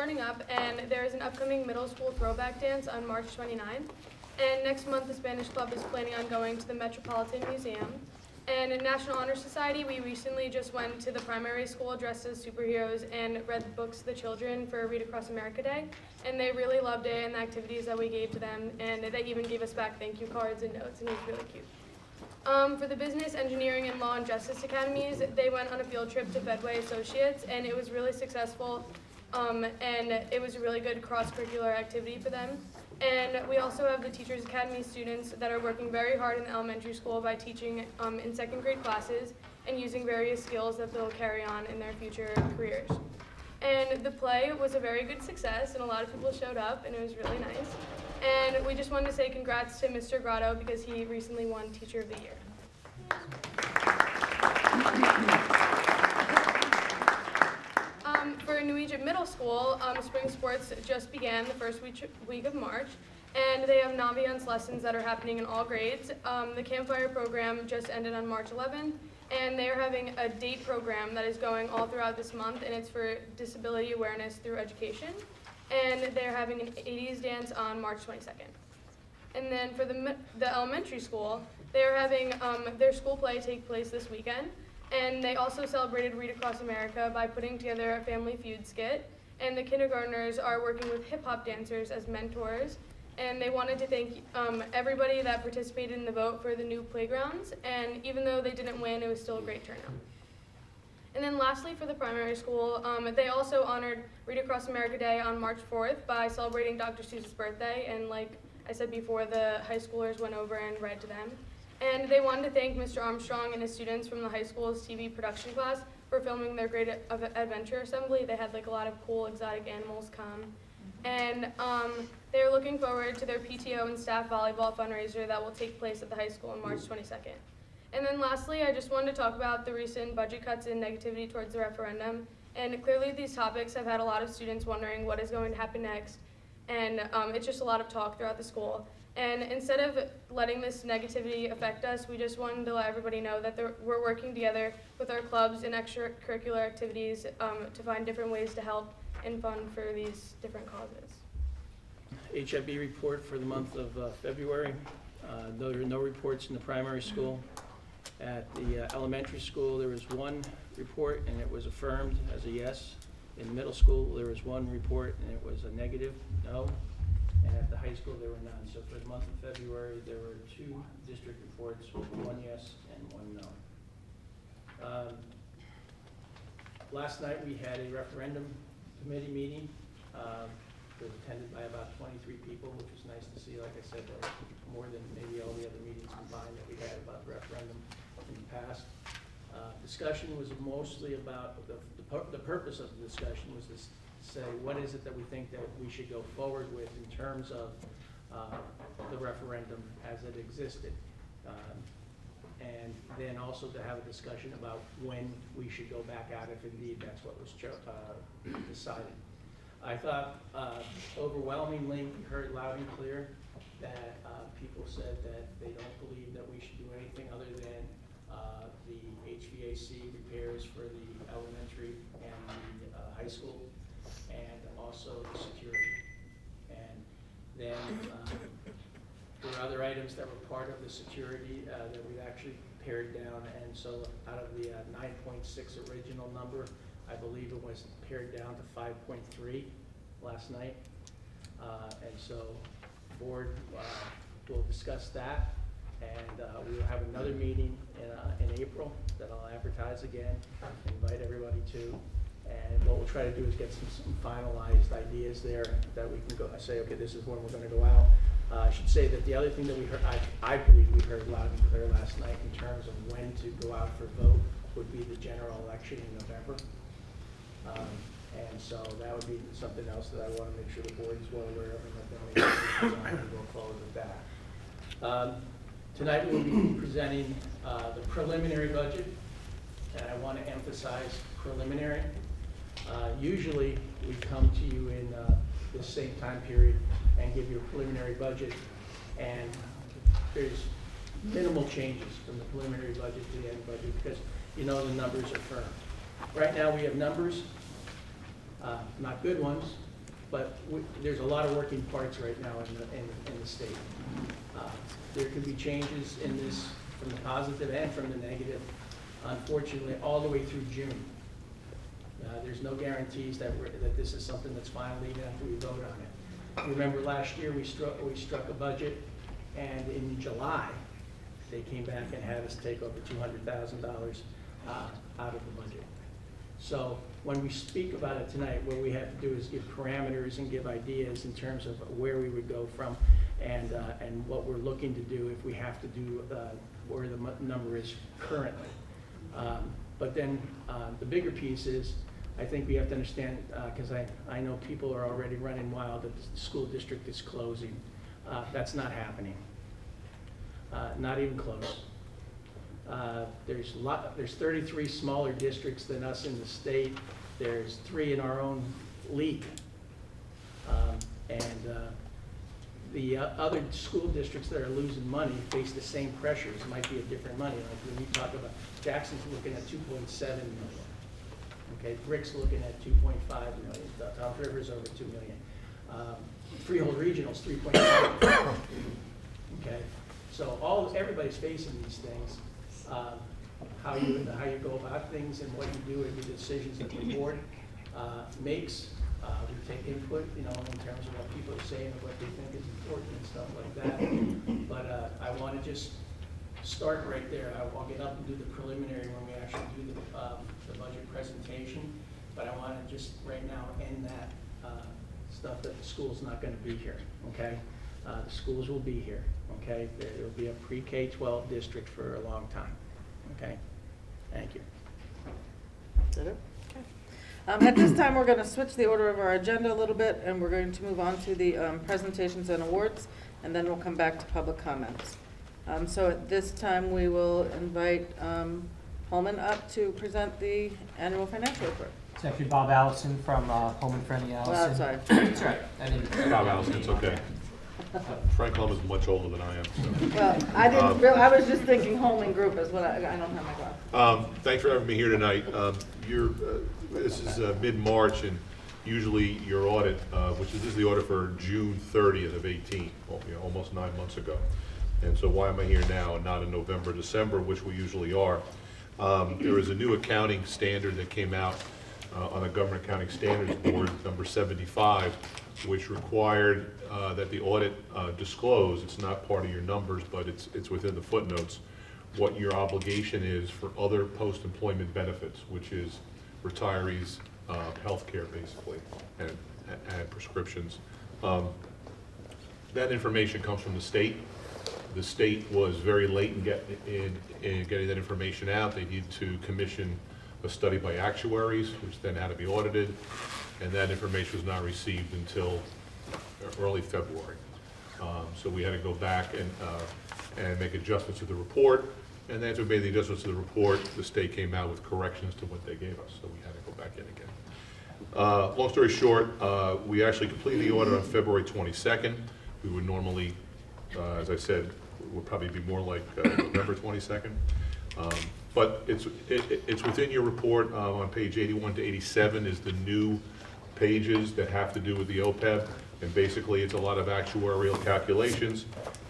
starting up, and there is an upcoming middle school throwback dance on March 29th. And next month, the Spanish Club is planning on going to the Metropolitan Museum. And in National Honor Society, we recently just went to the primary school dressed as superheroes and read books to the children for Read Across America Day. And they really loved it and the activities that we gave to them. And they even gave us back thank you cards and notes, and it was really cute. For the Business, Engineering, and Law and Justice Academies, they went on a field trip to Fedway Associates, and it was really successful. And it was a really good cross-curricular activity for them. And we also have the Teachers Academy students that are working very hard in the elementary school by teaching in second grade classes and using various skills that they'll carry on in their future careers. And the play was a very good success, and a lot of people showed up, and it was really nice. And we just wanted to say congrats to Mr. Grotto because he recently won Teacher of the Year. For New Egypt Middle School, spring sports just began the first week of March, and they have Naviance lessons that are happening in all grades. The Campfire program just ended on March 11th, and they are having a DATE program that is going all throughout this month, and it's for disability awareness through education. And they're having an 80s dance on March 22nd. And then for the elementary school, they're having their school play take place this weekend. And they also celebrated Read Across America by putting together a Family Feud skit. And the kindergartners are working with hip-hop dancers as mentors. And they wanted to thank everybody that participated in the vote for the new playgrounds. And even though they didn't win, it was still a great turnout. And then lastly, for the primary school, they also honored Read Across America Day on March 4th by celebrating Dr. Seuss's birthday. And like I said before, the high schoolers went over and read to them. And they wanted to thank Mr. Armstrong and his students from the high school's TV production class for filming their great adventure assembly. They had like a lot of cool exotic animals come. And they're looking forward to their PTO and staff volleyball fundraiser that will take place at the high school on March 22nd. And then lastly, I just wanted to talk about the recent budget cuts and negativity towards the referendum. And clearly these topics have had a lot of students wondering what is going to happen next. And it's just a lot of talk throughout the school. And instead of letting this negativity affect us, we just wanted to let everybody know that we're working together with our clubs and extracurricular activities to find different ways to help and fund for these different causes. HIB report for the month of February. There are no reports in the primary school. At the elementary school, there was one report and it was affirmed as a yes. In the middle school, there was one report and it was a negative, no. And at the high school, there were none. So for the month of February, there were 2 district reports with 1 yes and 1 no. Last night, we had a referendum committee meeting. It was attended by about 23 people, which was nice to see. Like I said, there were more than maybe all the other meetings combined that we had about the referendum in the past. Discussion was mostly about, the purpose of the discussion was to say what is it that we think that we should go forward with in terms of the referendum as it existed. And then also to have a discussion about when we should go back out if indeed that's what was decided. I thought overwhelmingly we heard loud and clear that people said that they don't believe that we should do anything other than the HVAC repairs for the elementary and the high school, and also the security. And then there were other items that were part of the security that we actually pared down, and so out of the 9.6 original number, I believe it was pared down to 5.3 last night. And so the board will discuss that, and we will have another meeting in April that I'll advertise again, invite everybody to. And what we'll try to do is get some finalized ideas there that we can go say, okay, this is when we're going to go out. I should say that the other thing that we heard, I believe we heard loud and clear last night in terms of when to go out for vote would be the general election in November. And so that would be something else that I want to make sure the board is well aware of, and let them make sure to go forward with that. Tonight we'll be presenting the preliminary budget, and I want to emphasize preliminary. Usually we come to you in this same time period and give you a preliminary budget, and there's minimal changes from the preliminary budget to the end budget because you know the numbers are firm. Right now we have numbers, not good ones, but there's a lot of working parts right now in the state. There could be changes in this from the positive and from the negative, unfortunately, all the way through June. There's no guarantees that this is something that's finally even after we vote on it. Remember last year we struck a budget, and in July they came back and had us take over $200,000 out of the budget. So when we speak about it tonight, what we have to do is give parameters and give ideas in terms of where we would go from, and what we're looking to do if we have to do where the number is currently. But then the bigger piece is, I think we have to understand, because I know people are already running wild that the school district is closing. That's not happening. Not even close. There's 33 smaller districts than us in the state. There's 3 in our own league. The other school districts that are losing money face the same pressures. It might be a different money. Like when you talk about Jackson's looking at 2.7 million. Okay, Brick's looking at 2.5 million. Toms River's over 2 million. Freehold Regional's 3.5. Okay, so everybody's facing these things. How you go about things and what you do and the decisions that the board makes. We take input, in terms of what people are saying and what they think is important and stuff like that. But I want to just start right there. I'll get up and do the preliminary when we actually do the budget presentation. But I want to just right now end that stuff that the school's not going to be here. Okay, the schools will be here. Okay, there will be a pre-K-12 district for a long time. Okay, thank you. Is that it? Okay. At this time, we're going to switch the order of our agenda a little bit, and we're going to move on to the presentations and awards, and then we'll come back to public comments. So at this time, we will invite Holman up to present the annual financial report. It's actually Bob Allison from Home and Friendly Allison. Well, sorry. That's right. I didn't- Bob Allison, it's okay. Frank Lum is much older than I am. So. Well, I was just thinking Holman Group is what I don't have my glasses. Thanks for having me here tonight. This is mid-March, and usually your audit, this is the audit for June 30th of 18, almost 9 months ago. And so why am I here now and not in November, December, which we usually are? There was a new accounting standard that came out on the Government Accounting Standards Board, number 75, which required that the audit disclose, it's not part of your numbers, but it's within the footnotes, what your obligation is for other post-employment benefits, which is retirees, health care basically, and prescriptions. That information comes from the state. The state was very late in getting that information out. They needed to commission a study by actuaries, which then had to be audited, and that information was not received until early February. So we had to go back and make adjustments to the report, and then after we made the adjustments to the report, the state came out with corrections to what they gave us, so we had to go back in again. Long story short, we actually completed the audit on February 22nd. We would normally, as I said, would probably be more like November 22nd. But it's within your report. On page 81 to 87 is the new pages that have to do with the OPEB, and basically it's a lot of actuarial calculations,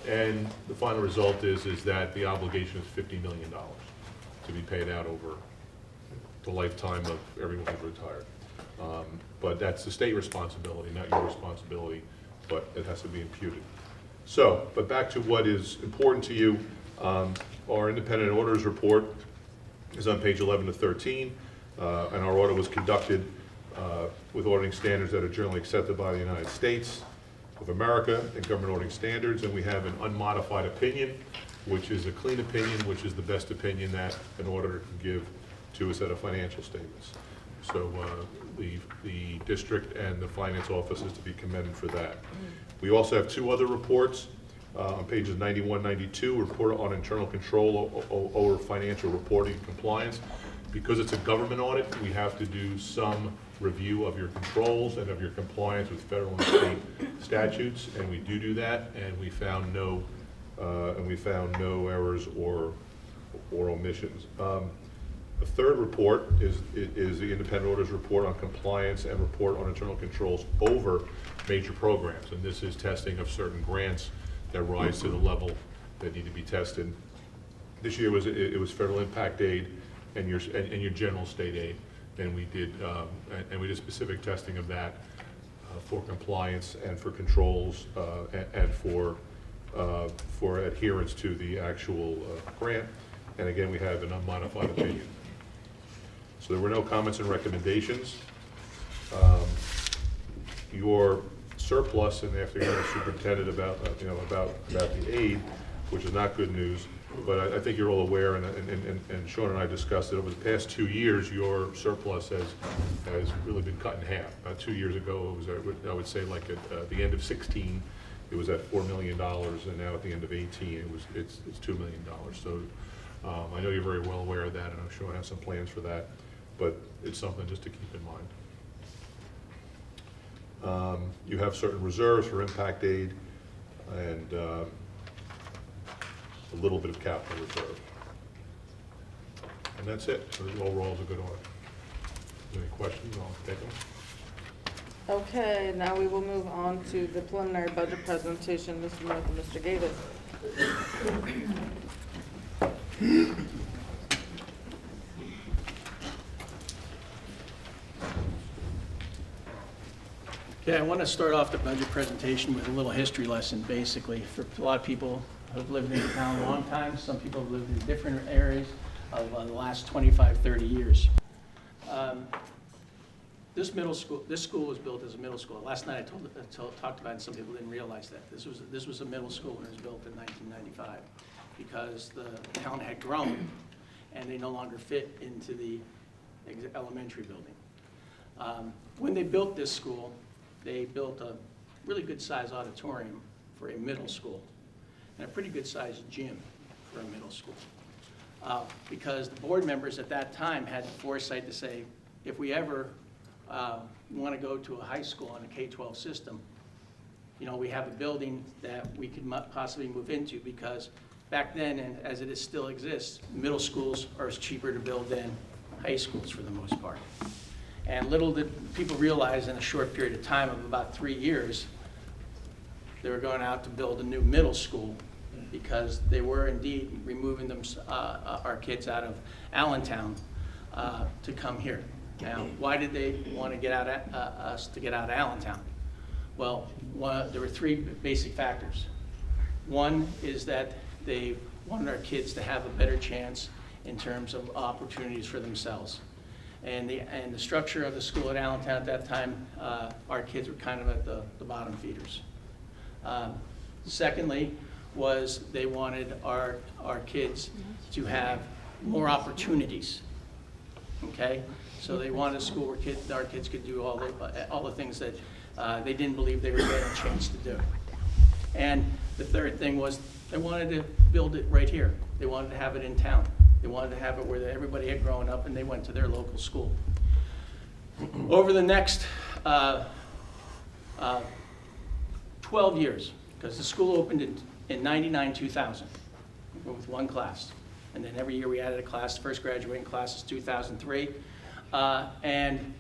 and the final result is that the obligation is $50 million to be paid out over the lifetime of everyone who's retired. But that's the state responsibility, not your responsibility, but it has to be imputed. So, but back to what is important to you, our independent auditors report is on page 11 to 13, and our audit was conducted with auditing standards that are generally accepted by the United States of America and government auditing standards, and we have an unmodified opinion, which is a clean opinion, which is the best opinion that an auditor can give to a set of financial statements. So the district and the finance office is to be commended for that. We also have 2 other reports on pages 91, 92, report on internal control over financial reporting and compliance. Because it's a government audit, we have to do some review of your controls and of your compliance with federal and state statutes, and we do that, and we found no errors or omissions. The third report is the independent auditor's report on compliance and report on internal controls over major programs. And this is testing of certain grants that rise to the level that need to be tested. This year it was federal impact aid and your general state aid. And we did specific testing of that for compliance and for controls and for adherence to the actual grant. And again, we have an unmodified opinion. So there were no comments and recommendations. Your surplus, and after hearing the superintendent about the aid, which is not good news, but I think you're all aware, and Sean and I discussed it, over the past 2 years, your surplus has really been cut in half. About 2 years ago, it was, I would say, like at the end of 16, it was at $4 million, and now at the end of 18, it's $2 million. So I know you're very well aware of that, and I'm sure I have some plans for that, but it's something just to keep in mind. You have certain reserves for impact aid and a little bit of capital reserve. And that's it. So overall, it's a good audit. Any questions? I'll take them. Okay, now we will move on to the preliminary budget presentation. Mr. North and Mr. Gavis. Okay, I want to start off the budget presentation with a little history lesson, basically, for a lot of people who have lived in the town a long time. Some people have lived in different areas of the last 25, 30 years. This school was built as a middle school. Last night I talked about it, and some people didn't realize that. This was a middle school when it was built in 1995 because the town had grown and they no longer fit into the elementary building. When they built this school, they built a really good sized auditorium for a middle school and a pretty good sized gym for a middle school. Because the board members at that time had the foresight to say, if we ever want to go to a high school on a K-12 system, we have a building that we could possibly move into, because back then, and as it still exists, middle schools are cheaper to build than high schools for the most part. And little did people realize, in a short period of time of about 3 years, they were going out to build a new middle school, because they were indeed removing our kids out of Allentown to come here. Now, why did they want to get out us to get out of Allentown? Well, there were 3 basic factors. One is that they wanted our kids to have a better chance in terms of opportunities for themselves. And the structure of the school at Allentown at that time, our kids were kind of at the bottom feeders. Secondly, was they wanted our kids to have more opportunities. Okay, so they wanted a school where our kids could do all the things that they didn't believe they were getting a chance to do. And the third thing was they wanted to build it right here. They wanted to have it in town. They wanted to have it where everybody had grown up and they went to their local school. Over the next 12 years, because the school opened in 99, 2000 with 1 class. And then every year we added a class. The first graduating class is 2003. And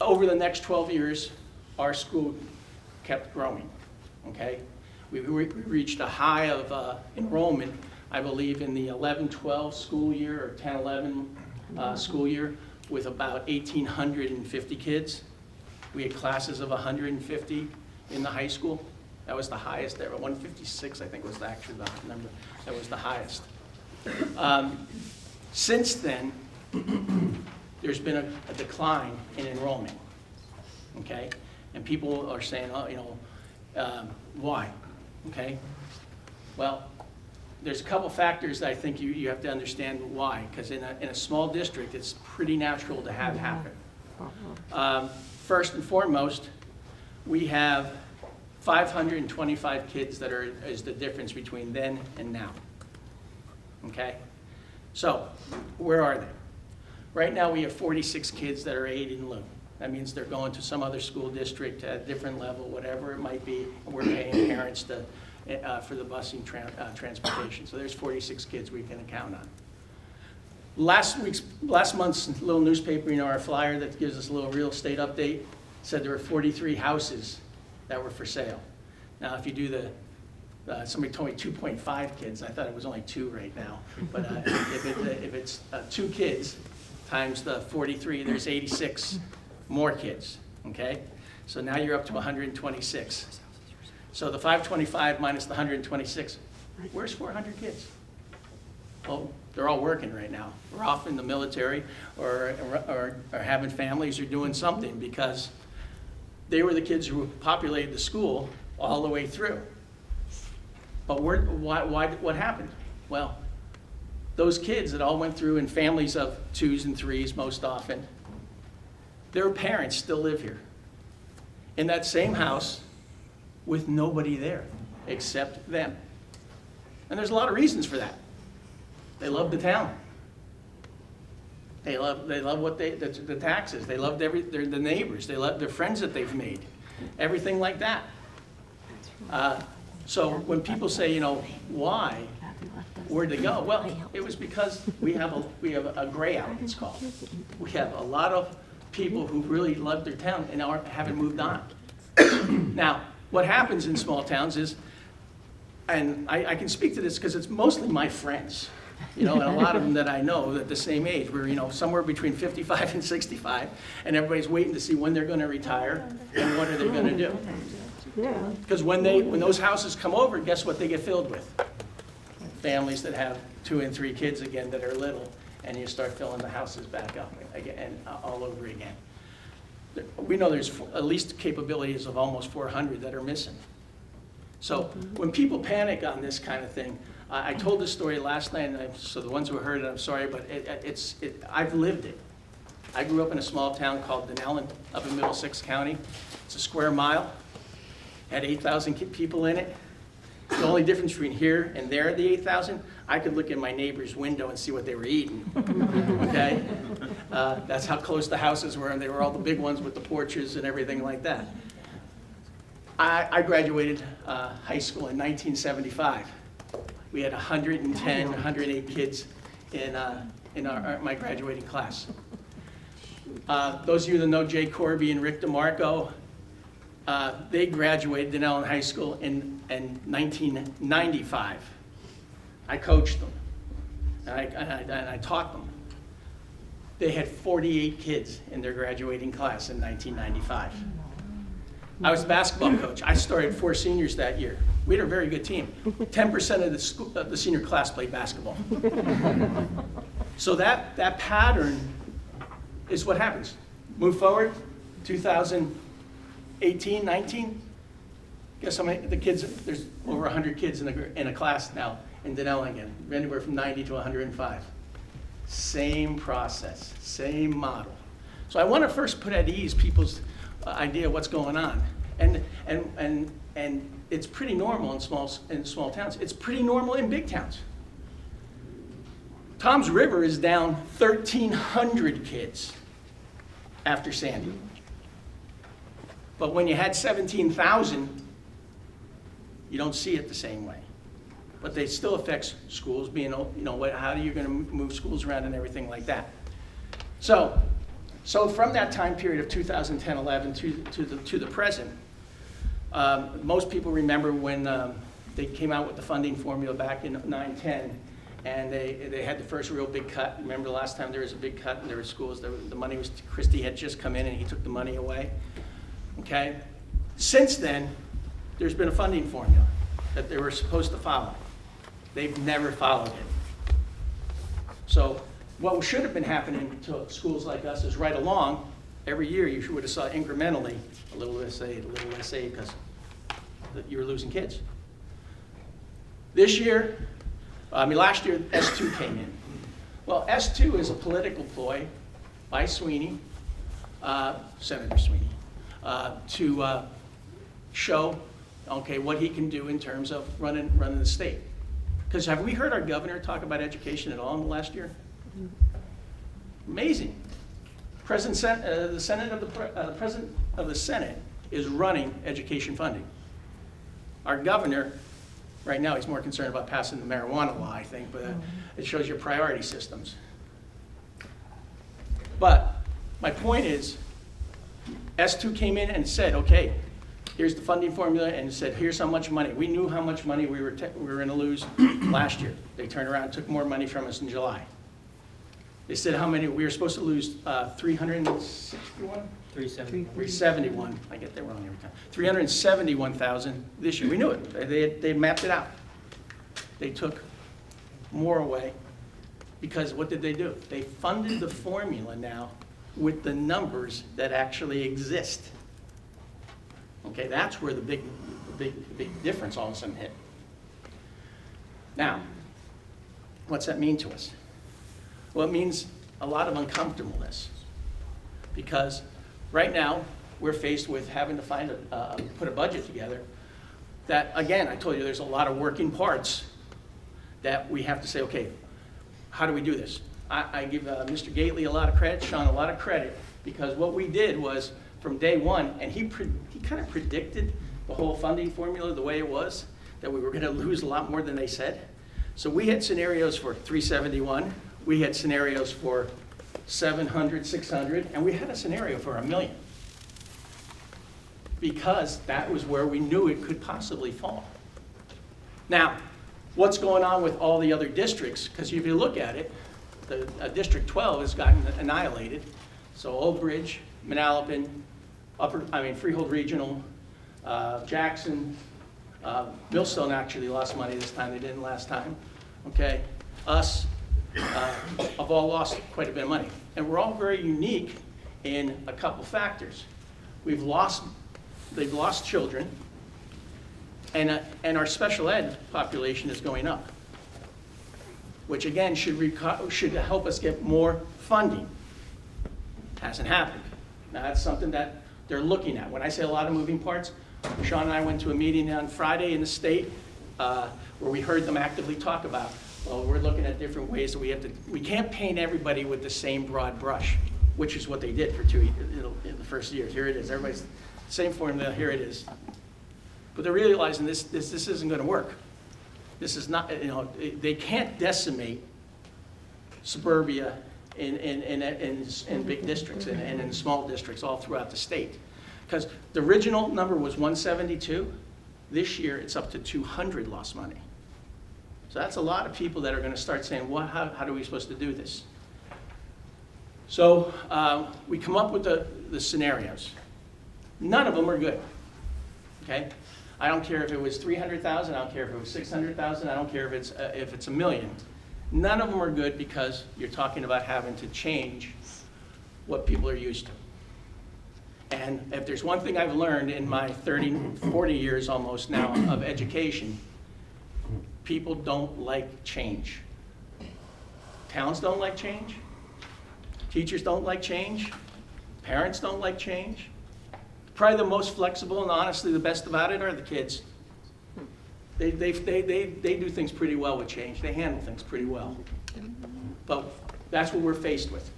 over the next 12 years, our school kept growing, okay? We reached a high of enrollment, I believe, in the 11-12 school year or 10-11 school year, with about 1,850 kids. We had classes of 150 in the high school. That was the highest ever. 156, I think, was actually the number. That was the highest. Since then, there's been a decline in enrollment, okay? And people are saying, why, okay? Well, there's a couple factors that I think you have to understand why, because in a small district, it's pretty natural to have happen. First and foremost, we have 525 kids that is the difference between then and now. Okay? So, where are they? Right now we have 46 kids that are aid in lieu. That means they're going to some other school district at a different level, whatever it might be, and we're paying parents for the busing transportation. So there's 46 kids we can count on. Last month's little newspaper, our flyer that gives us a little real estate update, said there were 43 houses that were for sale. Now, if you do somebody told me 2.5 kids, I thought it was only 2 right now. But if it's 2 kids times the 43, there's 86 more kids, okay? So now you're up to 126. So the 525 minus the 126, where's 400 kids? Well, they're all working right now. We're off in the military or having families or doing something, because they were the kids who populated the school all the way through. But what happened? Well, those kids that all went through in families of 2s and 3s most often, their parents still live here in that same house with nobody there except them. And there's a lot of reasons for that. They love the town. They love the taxes. They love the neighbors. They love their friends that they've made. Everything like that. So when people say, why? Where'd they go? Well, it was because we have a gray out, it's called. We have a lot of people who really love their town and haven't moved on. Now, what happens in small towns is, and I can speak to this because it's mostly my friends, and a lot of them that I know at the same age. We're, somewhere between 55 and 65, and everybody's waiting to see when they're going to retire and what are they going to do. Because when those houses come over, guess what they get filled with? Families that have 2 and 3 kids again that are little, and you start filling the houses back up again and all over again. We know there's at least capabilities of almost 400 that are missing. So when people panic on this kind of thing, I told this story last night, so the ones who heard it, I'm sorry, but I've lived it. I grew up in a small town called Denellen up in Middlesex County. It's a square mile, had 8,000 people in it. The only difference between here and there, the 8,000, I could look in my neighbor's window and see what they were eating, okay? That's how close the houses were, and they were all the big ones with the porches and everything like that. I graduated high school in 1975. We had 110, 108 kids in my graduating class. Those of you that know Jay Corby and Rick DeMarco, they graduated Denellen High School in 1995. I coached them, and I taught them. They had 48 kids in their graduating class in 1995. I was the basketball coach. I started 4 seniors that year. We had a very good team. 10% of the senior class played basketball. So that pattern is what happens. Move forward, 2018, 19. Guess how many the kids? There's over 100 kids in a class now in Denellen again, anywhere from 90 to 105. Same process, same model. So I want to first put at ease people's idea of what's going on, and it's pretty normal in small towns. It's pretty normal in big towns. Tom's River is down 1,300 kids after Sandy. But when you had 17,000, you don't see it the same way. But they still affects schools being, how are you going to move schools around and everything like that. So from that time period of 2010-11 to the present, most people remember when they came out with the funding formula back in 9-10, and they had the first real big cut. Remember the last time there was a big cut and there were schools, the money was, Christie had just come in and he took the money away, okay? Since then, there's been a funding formula that they were supposed to follow. They've never followed it. So what should have been happening to schools like us is right along, every year you would have saw incrementally a little less aid, because you were losing kids. Last year, S2 came in. Well, S2 is a political ploy by Sweeney, Senator Sweeney, to show, what he can do in terms of running the state. Because have we heard our governor talk about education at all in the last year? Amazing. The President of the Senate is running education funding. Our governor, right now, he's more concerned about passing the marijuana law, I think, but it shows your priority systems. my point is, S2 came in and said, okay, here's the funding formula, and said, here's how much money. We knew how much money we were going to lose last year. They turned around and took more money from us in July. They said how many, we were supposed to lose 361? 371, I get that wrong every time. 371,000 this year. We knew it. They mapped it out. They took more away because what did they do? They funded the formula now with the numbers that actually exist. Okay, that's where the big difference all of a sudden hit. Now, what's that mean to us? Well, it means a lot of uncomfortableness because right now we're faced with having to find put a budget together that, again, I told you there's a lot of working parts that we have to say, okay, how do we do this? I give Mr. Gately a lot of credit, Sean a lot of credit, because what we did was from day one, and he kind of predicted the whole funding formula the way it was, that we were going to lose a lot more than they said. So we had scenarios for 371, we had scenarios for 700, 600, and we had a scenario for $1 million. Because that was where we knew it could possibly fall. Now, what's going on with all the other districts? Because if you look at it, District 12 has gotten annihilated. So Old Bridge, Manalapan, Freehold Regional, Jackson, Millstone actually lost money this time. They didn't last time. Okay, us have all lost quite a bit of money, and we're all very unique in a couple factors. They've lost children, and our special ed population is going up, which again should help us get more funding. Hasn't happened. Now that's something that they're looking at. When I say a lot of moving parts, Sean and I went to a meeting on Friday in the state where we heard them actively talk about, well, we're looking at different ways that we can't paint everybody with the same broad brush, which is what they did for in the first years. Here it is, everybody's same formula, here it is. But they're realizing this isn't gonna work. This is not, they can't decimate suburbia in big districts and in small districts all throughout the state. Because the original number was 172. This year, it's up to 200 lost money. So that's a lot of people that are going to start saying, well, how are we supposed to do this? So we come up with the scenarios. None of them are good, okay? I don't care if it was 300,000, I don't care if it was 600,000, I don't care if it's $1 million. None of them are good because you're talking about having to change what people are used to. And if there's one thing I've learned in my 40 years almost now of education, people don't like change. Towns don't like change. Teachers don't like change. Parents don't like change. Probably the most flexible and honestly the best about it are the kids. They do things pretty well with change. They handle things pretty well. But that's what we're faced with.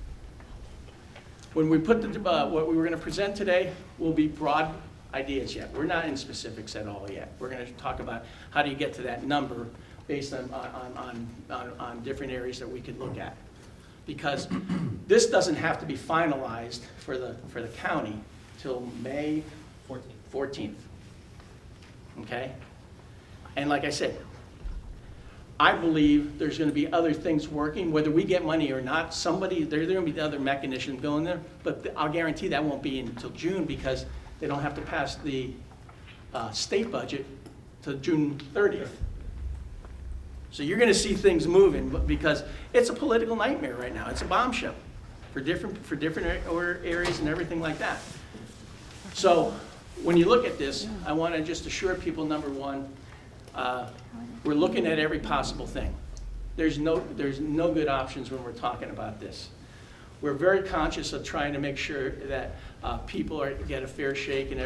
When we put what we were going to present today will be broad ideas yet. We're not in specifics at all yet. We're going to talk about how do you get to that number based on different areas that we could look at. Because this doesn't have to be finalized for the county till May 14th. Okay? And like I said, I believe there's going to be other things working, whether we get money or not. There's going to be other mechanisms going there, but I'll guarantee that won't be until June because they don't have to pass the state budget to June 30th. So you're going to see things moving because it's a political nightmare right now. It's a bombshell for different areas and everything like that. So when you look at this, I want to just assure people, number one, we're looking at every possible thing. There's no good options when we're talking about this. We're very conscious of trying to make sure that people get a fair shake and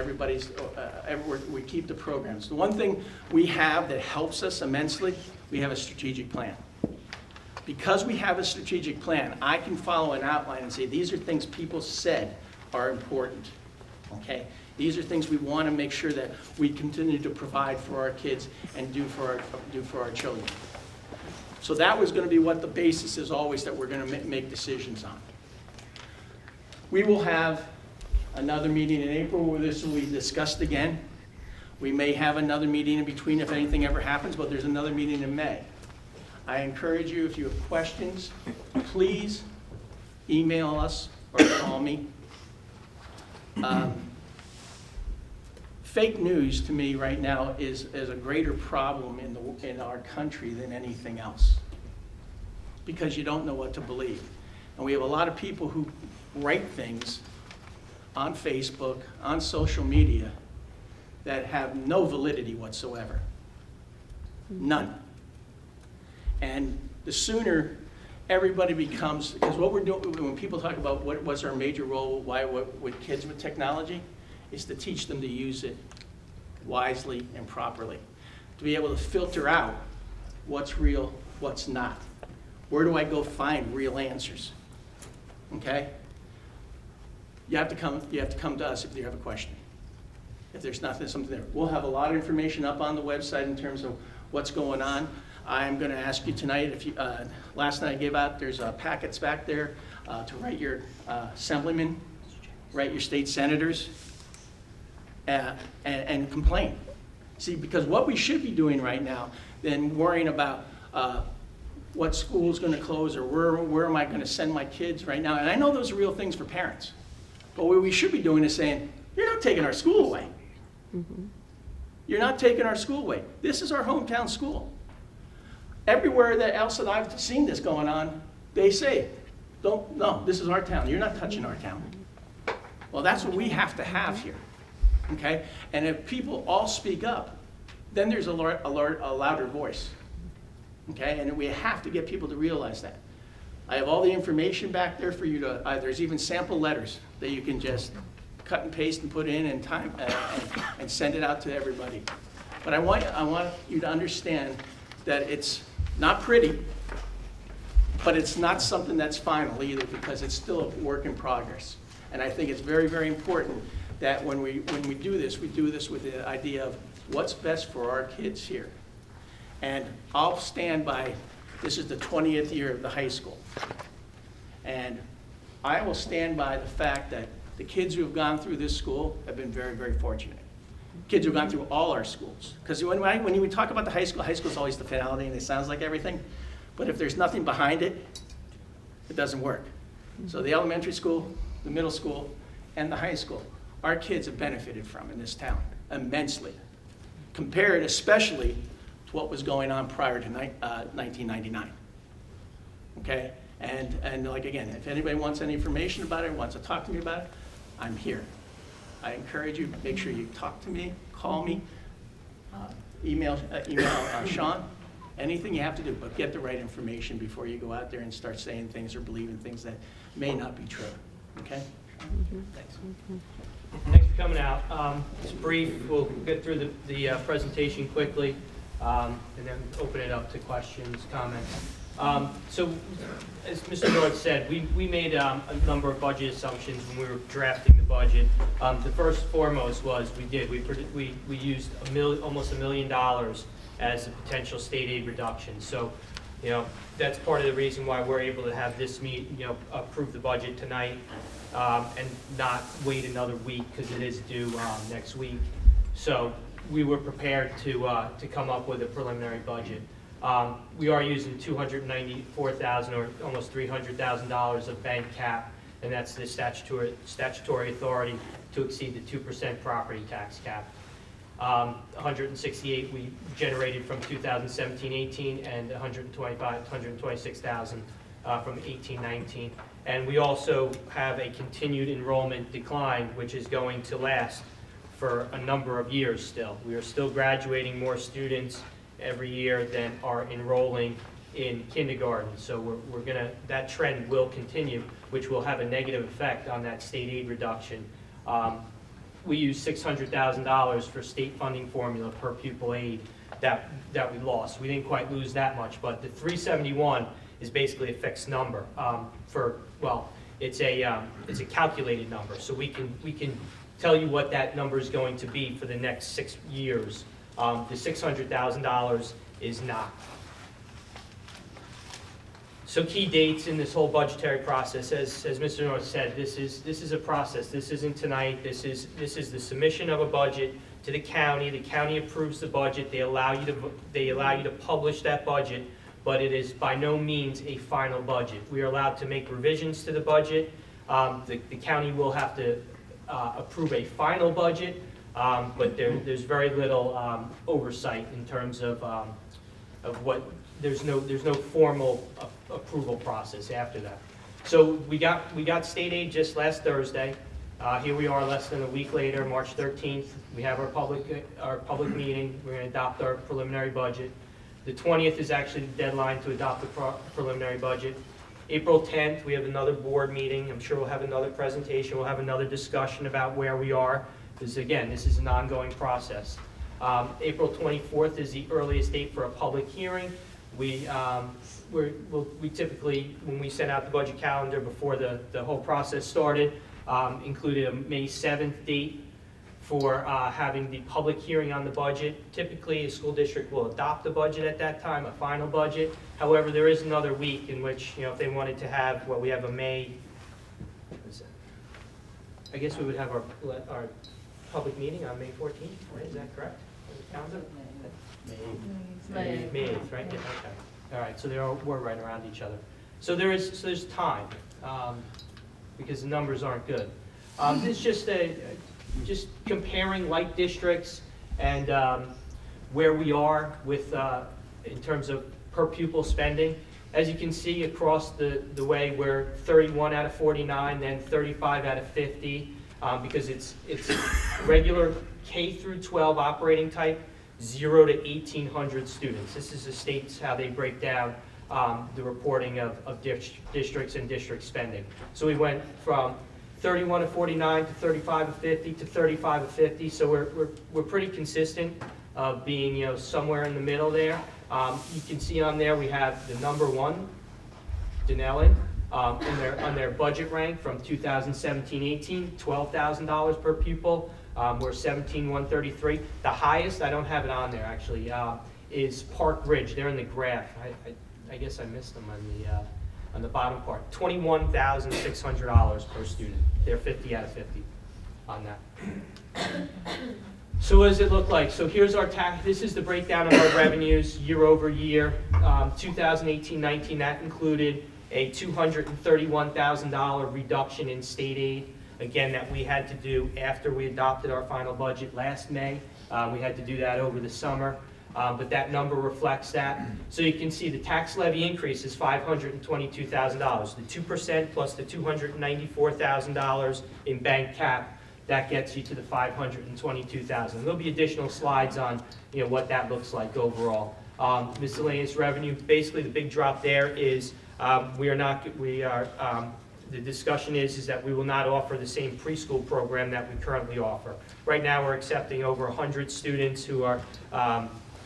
we keep the programs. The one thing we have that helps us immensely, we have a strategic plan. Because we have a strategic plan, I can follow an outline and say, these are things people said are important, okay? These are things we want to make sure that we continue to provide for our kids and do for our children. So that was going to be what the basis is always that we're going to make decisions on. We will have another meeting in April where this will be discussed again. We may have another meeting in between if anything ever happens, but there's another meeting in May. I encourage you, if you have questions, please email us or call me. Fake news to me right now is a greater problem in our country than anything else, because you don't know what to believe. And we have a lot of people who write things on Facebook, on social media, that have no validity whatsoever. None. And the sooner everybody becomes, because what we're doing, when people talk about what's our major role, with kids with technology, is to teach them to use it wisely and properly. To be able to filter out what's real, what's not. Where do I go find real answers? Okay? You have to come to us if you have a question. If there's something there. We'll have a lot of information up on the website in terms of what's going on. I'm going to ask you tonight, if you, last night I gave out, there's packets back there to write your assemblymen, write your state senators, and complain. See, because what we should be doing right now, than worrying about what school's going to close or where am I going to send my kids right now, and I know those are real things for parents, but what we should be doing is saying, you're not taking our school away. Mm-hmm. You're not taking our school away. This is our hometown school. Everywhere else that I've seen this going on, they say, no, this is our town. You're not touching our town. Well, that's what we have to have here, okay? And if people all speak up, then there's a louder voice, okay? And we have to get people to realize that. I have all the information back there for you to, there's even sample letters that you can just cut and paste and put in and send it out to everybody. But I want you to understand that it's not pretty, but it's not something that's final either, because it's still a work in progress. And I think it's very, very important that when we do this with the idea of what's best for our kids here. And I'll stand by, this is the 20th year of the high school. And I will stand by the fact that the kids who have gone through this school have been very, very fortunate. Kids who have gone through all our schools. Because when you talk about the high school is always the finality and it sounds like everything. But if there's nothing behind it, it doesn't work. So the elementary school, the middle school, and the high school, our kids have benefited from in this town immensely. Compared especially to what was going on prior to 1999. Okay? And like again, if anybody wants any information about it, wants to talk to me about it, I'm here. I encourage you, make sure you talk to me, call me, email Sean, anything you have to do, but get the right information before you go out there and start saying things or believing things that may not be true, okay? Thanks. Thanks for coming out. It's brief. We'll get through the presentation quickly, and then open it up to questions, comments. So, as Mr. North said, we made a number of budget assumptions when we were drafting the budget. The first foremost was we used almost $1 million as a potential state aid reduction. So, you know, that's part of the reason why we're able to have this approve the budget tonight, and not wait another week, because it is due next week. So we were prepared to come up with a preliminary budget. We are using $294,000 or almost $300,000 of bank cap, and that's the statutory authority to exceed the 2% property tax cap. 168 we generated from 2017-18, and 126,000 from 18-19. And we also have a continued enrollment decline, which is going to last for a number of years still. We are still graduating more students every year than are enrolling in kindergarten. So that trend will continue, which will have a negative effect on that state aid reduction. We use $600,000 for state funding formula per pupil aid that we lost. We didn't quite lose that much, but the 371 is basically a fixed number it's a calculated number. So we can tell you what that number is going to be for the next 6 years. The $600,000 is not. So key dates in this whole budgetary process, as Mr. North said, this is a process. This isn't tonight. This is the submission of a budget to the county. The county approves the budget. They allow you to publish that budget, but it is by no means a final budget. We are allowed to make revisions to the budget. The county will have to approve a final budget, but there's very little oversight in terms of what, there's no formal approval process after that. So we got state aid just last Thursday. Here we are less than a week later, March 13th. We have our public meeting. We're going to adopt our preliminary budget. The 20th is actually the deadline to adopt the preliminary budget. April 10th, we have another board meeting. I'm sure we'll have another presentation. We'll have another discussion about where we are. Because again, this is an ongoing process. April 24th is the earliest date for a public hearing. We typically, when we sent out the budget calendar before the whole process started, included a May 7th date for having the public hearing on the budget. Typically, a school district will adopt the budget at that time, a final budget. However, there is another week in which, if they wanted to have, we have a May, I guess we would have our public meeting on May 14th, right? Is that correct? May 8th, right? Yeah, okay. All right, so we're right around each other. So there's time, because the numbers aren't good. This is just comparing like districts and where we are with in terms of per pupil spending. As you can see across the way, we're 31 out of 49, then 35 out of 50, because it's regular K through 12 operating type, 0 to 1,800 students. This is the states, how they break down the reporting of districts and district spending. So we went from 31 of 49 to 35 of 50 to 35 of 50. So we're pretty consistent of being somewhere in the middle there. You can see on there we have the number one, Denellen, on their budget rank from 2017-18, $12,000 per pupil. We're 17,133. The highest, I don't have it on there actually, is Park Ridge. They're in the graph. I guess I missed them on the bottom part. $21,600 per student. They're 50 out of 50 on that. So what does it look like? So here's our this is the breakdown of our revenues year over year. 2018-19, that included a $231,000 reduction in state aid. Again, that we had to do after we adopted our final budget last May. We had to do that over the summer, but that number reflects that. So you can see the tax levy increase is $522,000. The 2% plus the $294,000 in bank cap, that gets you to the $522,000. There'll be additional slides on what that looks like overall. Miscellaneous revenue, basically the big drop there is the discussion is that we will not offer the same preschool program that we currently offer. Right now we're accepting over 100 students who are,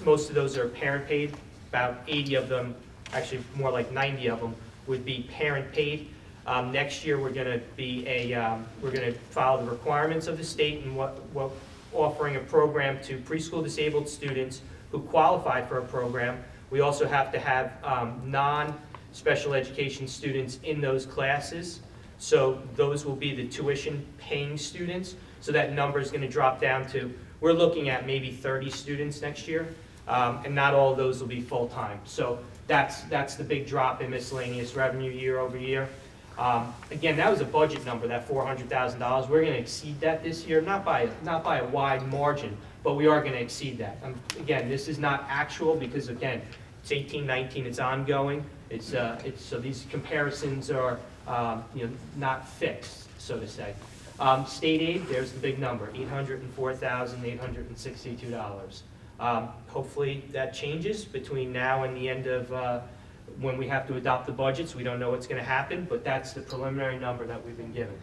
most of those are parent paid, about 80 of them, actually more like 90 of them would be parent paid. Next year we're going to follow the requirements of the state and what offering a program to preschool disabled students who qualify for a program. We also have to have non-special education students in those classes. So those will be the tuition paying students. So that number is going to drop down to, we're looking at maybe 30 students next year, and not all of those will be full-time. So that's the big drop in miscellaneous revenue year over year. Again, that was a budget number, that $400,000. We're going to exceed that this year, not by a wide margin, but we are going to exceed that. Again, this is not actual because again, it's 18-19, it's ongoing. So these comparisons are not fixed, so to say. State aid, there's the big number, $804,862. Hopefully that changes between now and the end of when we have to adopt the budgets. We don't know what's going to happen, but that's the preliminary number that we've been given.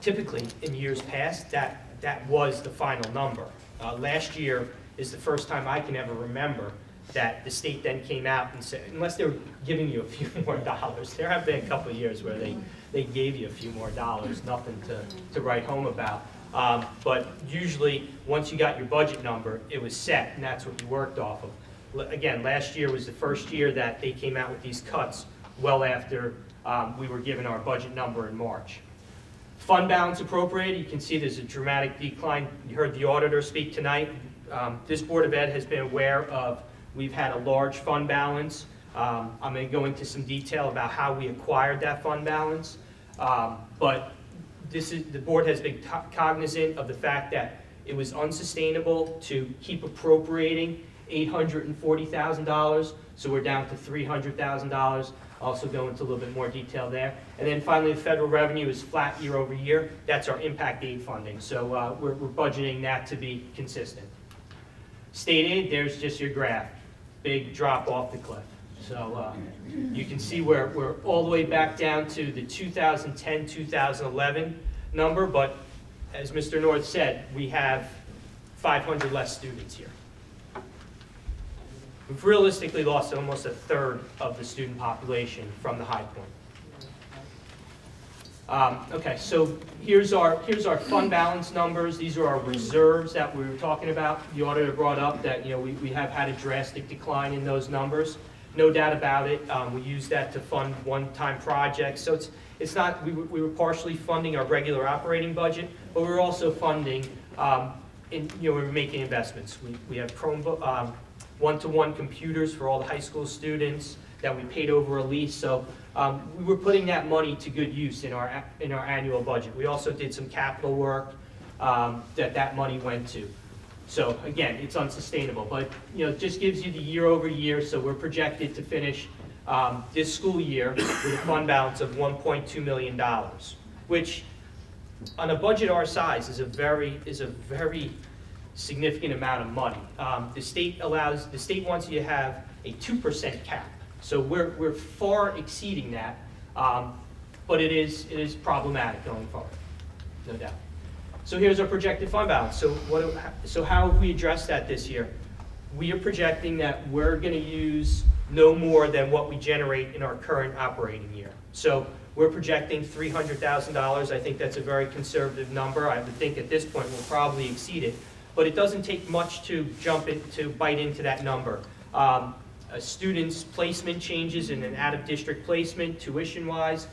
Typically, in years past, that was the final number. Last year is the first time I can ever remember that the state then came out and said, unless they were giving you a few more dollars, there have been a couple of years where they gave you a few more dollars, nothing to write home about. But usually, once you got your budget number, it was set, and that's what you worked off of. Again, last year was the first year that they came out with these cuts well after we were given our budget number in March. Fund balance appropriated, you can see there's a dramatic decline. You heard the auditor speak tonight. This Board of Ed has been aware of, we've had a large fund balance. I'm going to go into some detail about how we acquired that fund balance. But the board has been cognizant of the fact that it was unsustainable to keep appropriating $840,000, so we're down to $300,000. Also go into a little bit more detail there. And then finally, the federal revenue is flat year over year. That's our impact aid funding, so we're budgeting that to be consistent. State aid, there's just your graph. Big drop off the cliff. So you can see we're all the way back down to the 2010-2011 number, but as Mr. North said, we have 500 less students here. We've realistically lost almost a third of the student population from the high point. Okay, so here's our fund balance numbers. These are our reserves that we were talking about. The auditor brought up that we have had a drastic decline in those numbers. No doubt about it. We use that to fund one-time projects. So it's not we were partially funding our regular operating budget, but we were also funding we were making investments. We have Chromebook. One-to-one computers for all the high school students that we paid over a lease. So we were putting that money to good use in our annual budget. We also did some capital work that money went to. So again, it's unsustainable, but it just gives you the year over year. So we're projected to finish this school year with a fund balance of $1.2 million, which on a budget our size is a very significant amount of money. The state wants you to have a 2% cap, so we're far exceeding that, but it is problematic going forward, no doubt. So here's our projected fund balance. So how have we addressed that this year? We are projecting that we're going to use no more than what we generate in our current operating year. So we're projecting $300,000. I think that's a very conservative number. I would think at this point we'll probably exceed it. But it doesn't take much to bite into that number. A student's placement changes in an out-of-district placement, tuition-wise,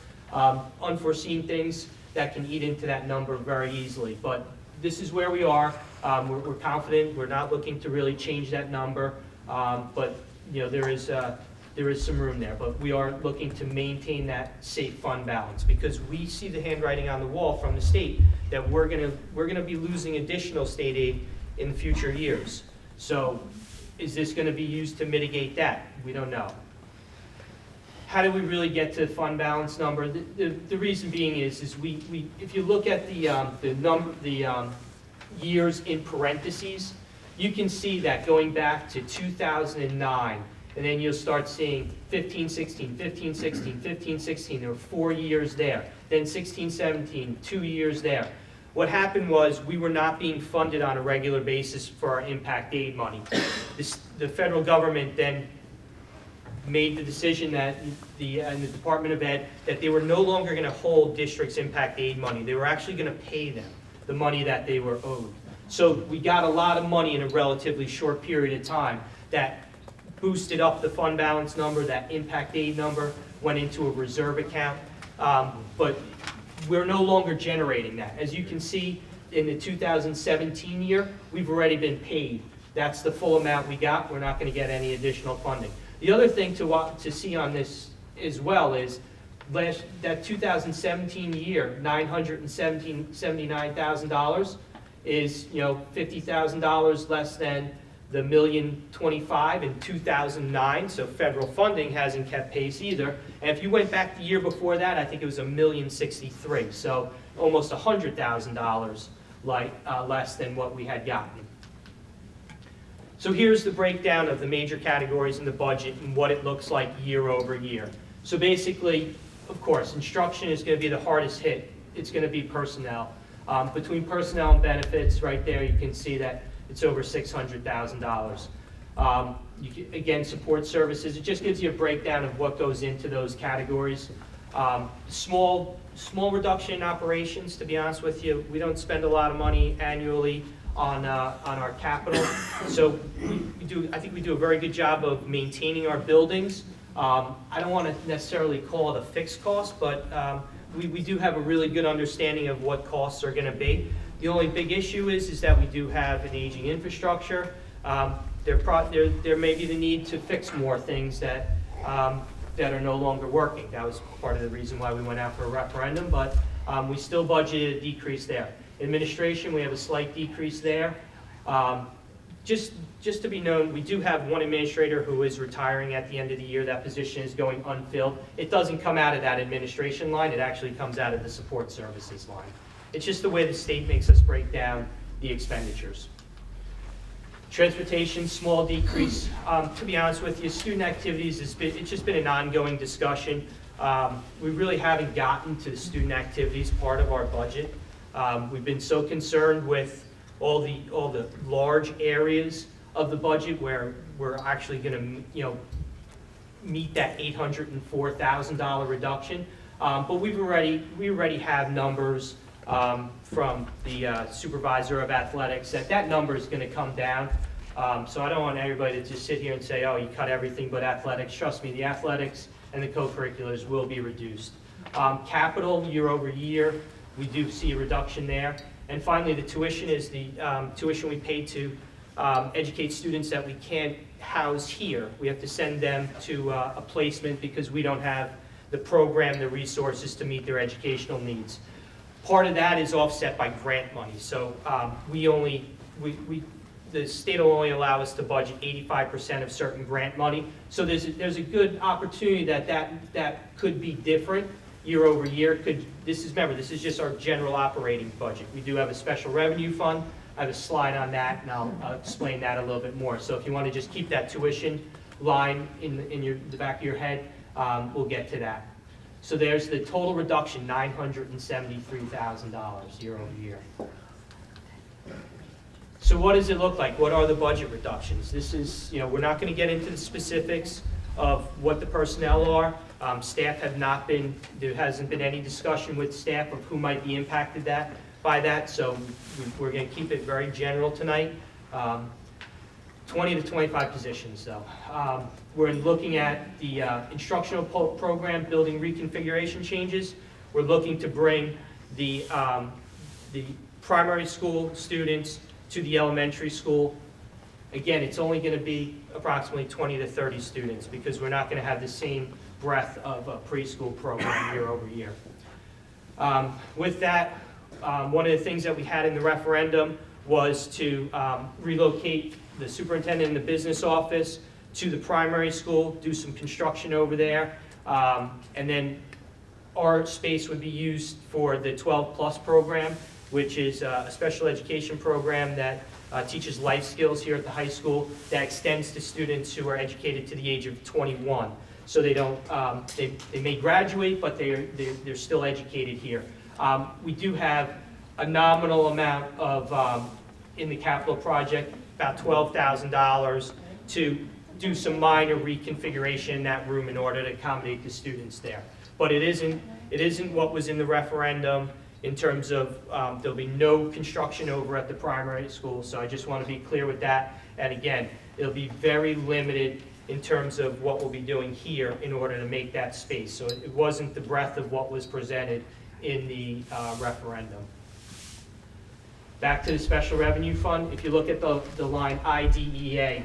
unforeseen things that can eat into that number very easily. But this is where we are. We're confident. We're not looking to really change that number. But there is some room there. But we are looking to maintain that safe fund balance because we see the handwriting on the wall from the state that we're gonna be losing additional state aid in future years. So is this going to be used to mitigate that? We don't know. How do we really get to the fund balance number? The reason being is if you look at the years in parentheses, you can see that going back to 2009, and then you'll start seeing 15, 16, 15, 16, 15, 16. There were 4 years there. Then 16, 17, 2 years there. What happened was we were not being funded on a regular basis for our impact aid money. The federal government then made the decision that the Department of Ed that they were no longer going to hold districts' impact aid money. They were actually going to pay them the money that they were owed. So we got a lot of money in a relatively short period of time that boosted up the fund balance number. That impact aid number went into a reserve account, but we're no longer generating that. As you can see, in the 2017 year, we've already been paid. That's the full amount we got. We're not going to get any additional funding. The other thing to see on this as well is that 2017 year, $979,000 is $50,000 less than the $1,025,000 in 2009, so federal funding hasn't kept pace either. And if you went back the year before that, I think it was $1,063,000, so almost $100,000 less than what we had gotten. So here's the breakdown of the major categories in the budget and what it looks like year over year. So basically, of course, instruction is going to be the hardest hit. It's going to be personnel. Between personnel and benefits, right there, you can see that it's over $600,000. Again, support services, it just gives you a breakdown of what goes into those categories. Small reduction in operations, to be honest with you. We don't spend a lot of money annually on our capital. So I think we do a very good job of maintaining our buildings. I don't want to necessarily call it a fixed cost, but we do have a really good understanding of what costs are going to be. The only big issue is that we do have an aging infrastructure. There may be the need to fix more things that are no longer working. That was part of the reason why we went out for a referendum, but we still budgeted a decrease there. Administration, we have a slight decrease there. Just to be known, we do have one administrator who is retiring at the end of the year. That position is going unfilled. It doesn't come out of that administration line. It actually comes out of the support services line. It's just the way the state makes us break down the expenditures. Transportation, small decrease. To be honest with you, student activities, it's just been an ongoing discussion. We really haven't gotten to the student activities part of our budget. We've been so concerned with all the large areas of the budget where we're actually going to meet that $804,000 reduction. But we already have numbers from the supervisor of athletics that number is going to come down. So I don't want everybody to just sit here and say, oh, you cut everything but athletics. Trust me, the athletics and the co-curriculars will be reduced. Capital, year over year, we do see a reduction there. And finally, the tuition is the tuition we pay to educate students that we can't house here. We have to send them to a placement because we don't have the program, the resources to meet their educational needs. Part of that is offset by grant money. So the state will only allow us to budget 85% of certain grant money. So there's a good opportunity that could be different year over year. This is just our general operating budget. We do have a special revenue fund. I have a slide on that, and I'll explain that a little bit more. So if you want to just keep that tuition line in the back of your head, we'll get to that. So there's the total reduction, $973,000 year over year. So what does it look like? What are the budget reductions? This is, we're not going to get into the specifics of what the personnel are. Staff have not been, there hasn't been any discussion with staff of who might be impacted by that, so we're going to keep it very general tonight. 20 to 25 positions, though. We're looking at the instructional program building reconfiguration changes. We're looking to bring the primary school students to the elementary school. Again, it's only going to be approximately 20 to 30 students because we're not going to have the same breadth of a preschool program year over year. With that, one of the things that we had in the referendum was to relocate the superintendent and the business office to the primary school, do some construction over there, and then our space would be used for the 12 Plus program, which is a special education program that teaches life skills here at the high school that extends to students who are educated to the age of 21. So they don't, they may graduate, but they're still educated here. We do have a nominal amount of, in the capital project, about $12,000 to do some minor reconfiguration in that room in order to accommodate the students there. But it isn't what was in the referendum in terms of there'll be no construction over at the primary school, so I just want to be clear with that. And again, it'll be very limited in terms of what we'll be doing here in order to make that space. So it wasn't the breadth of what was presented in the referendum. Back to the special revenue fund, if you look at the line IDEA,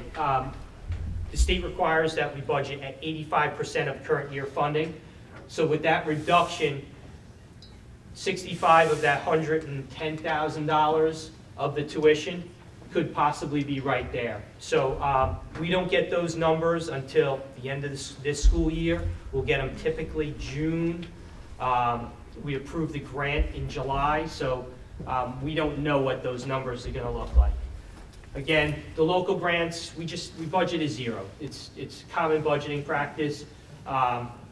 the state requires that we budget at 85% of current year funding. So with that reduction, 65 of that $110,000 of the tuition could possibly be right there. So we don't get those numbers until the end of this school year. We'll get them typically June. We approve the grant in July, so we don't know what those numbers are going to look like. Again, the local grants, we budget is zero. It's common budgeting practice.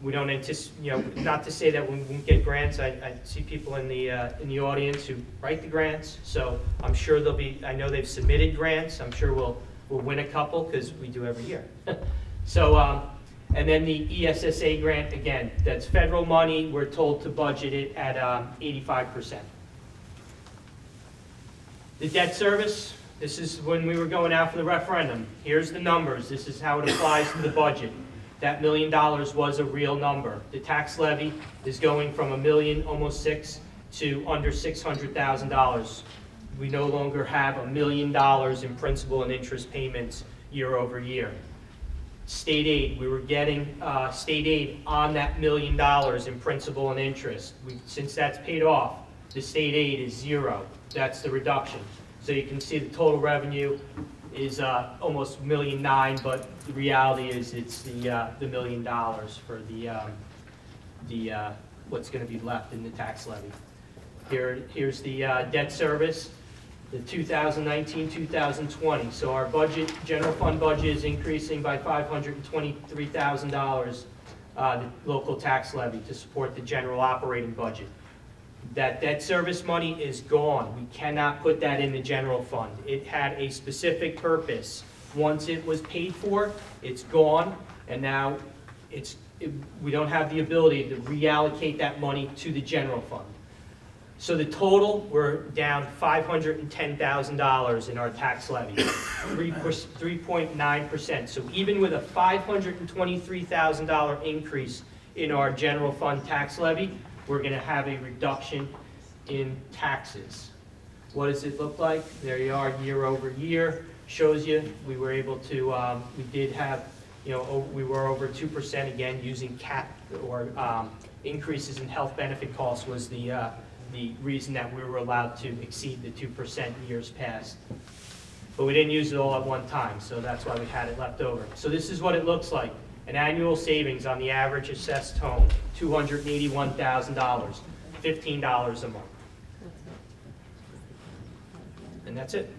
We don't anticipate, not to say that we won't get grants. I see people in the audience who write the grants, so I'm sure there'll be. I know they've submitted grants. I'm sure we'll win a couple because we do every year. So, and then the ESSA grant, again, that's federal money. We're told to budget it at 85%. The debt service, this is when we were going out for the referendum. Here's the numbers. This is how it applies to the budget. That $1 million was a real number. The tax levy is going from $1 million, almost 6, to under $600,000. We no longer have $1 million in principal and interest payments year over year. State aid, we were getting state aid on that $1 million in principal and interest. Since that's paid off, the state aid is 0. That's the reduction. So you can see the total revenue is almost $1.9 million, but the reality is it's the $1 million for the what's going to be left in the tax levy. Here's the debt service, the 2019-2020. So our budget, general fund budget, is increasing by $523,000, the local tax levy, to support the general operating budget. That debt service money is gone. We cannot put that in the general fund. It had a specific purpose. Once it was paid for, it's gone, and now we don't have the ability to reallocate that money to the general fund. So the total, we're down $510,000 in our tax levy, 3.9%. So even with a $523,000 increase in our general fund tax levy, we're going to have a reduction in taxes. What does it look like? There you are, year over year. Shows you we were able to, we did have, we were over 2% again, using cap or increases in health benefit costs was the reason that we were allowed to exceed the 2% years past. But we didn't use it all at one time, so that's why we had it left over. So this is what it looks like. An annual savings on the average assessed home, $281,000, $15 a month. And that's it.